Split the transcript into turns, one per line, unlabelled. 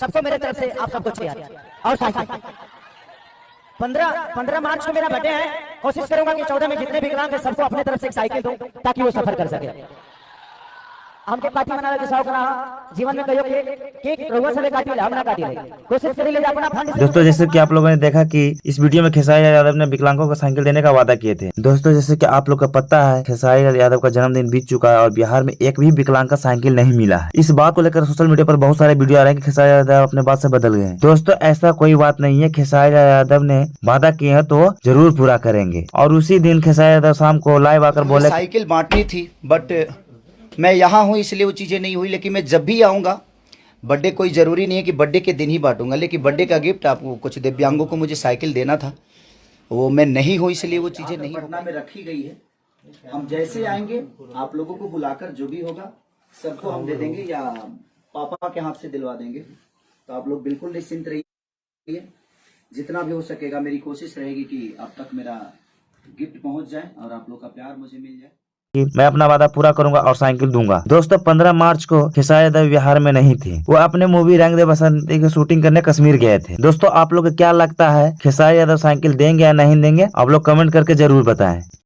सबको मेरे तरफ से आप सबको 6,000 और साइकिल। 15 मार्च को मेरा बर्थडे है, कोशिश करूंगा कि 14 में जितने भी विकलांग है सबको अपने तरफ से एक साइकिल दूं ताकि वो सफर कर सके। हमके पार्टी मनावे के शौक रहा जीवन में कहियो केक रउआ सबे काटी ले, हम ना काटी ले, कोशिश करी ले अपना फंड।
दोस्तों जैसे कि आप लोगों ने देखा कि इस वीडियो में खेसारी लाल यादव ने विकलांगों को साइकिल देने का वादा किए थे। दोस्तों जैसे कि आप लोग को पता है खेसारी लाल यादव का जन्मदिन बीत चुका है और बिहार में एक भी विकलांग का साइकिल नहीं मिला है। इस बात को लेकर सोशल मीडिया पर बहुत सारे वीडियो आ रहे हैं कि खेसारी लाल यादव अपने बात से बदल गए हैं। दोस्तों ऐसा कोई बात नहीं है, खेसारी लाल यादव ने वादा किए हैं तो जरूर पूरा करेंगे। और उसी दिन खेसारी यादव शाम को लाइव आकर बोले
साइकिल बांटनी थी बट मैं यहाँ हूँ इसलिए वो चीज़ें नहीं हुई, लेकिन मैं जब भी आऊँगा बर्थडे कोई ज़रूरी नहीं है कि बर्थडे के दिन ही बांटूंगा, लेकिन बर्थडे का गिफ्ट आपको कुछ दिव्यांगों को मुझे साइकिल देना था, वो मैं नहीं हूँ इसलिए वो चीज़ें नहीं पटना में रखी गई है। हम जैसे आएंगे आप लोगों को बुलाकर जो भी होगा सबको हम दे देंगे या पापा के हाथ से दिलवा देंगे। तो आप लोग बिल्कुल निश्चिंत रहिए, जितना भी हो सकेगा मेरी कोशिश रहेगी कि अब तक मेरा गिफ्ट पहुँच जाए और आप लोग का प्यार मुझे मिल जाए।
कि मैं अपना वादा पूरा करूंगा और साइकिल दूंगा। दोस्तों 15 मार्च को खेसारी यादव बिहार में नहीं थे, वो अपने मूवी रंग दे बसंती की शूटिंग करने कश्मीर गए थे। दोस्तों आप लोग को क्या लगता है खेसारी यादव साइकिल देंगे या नहीं देंगे, आप लोग कमेंट करके जरूर बताएं।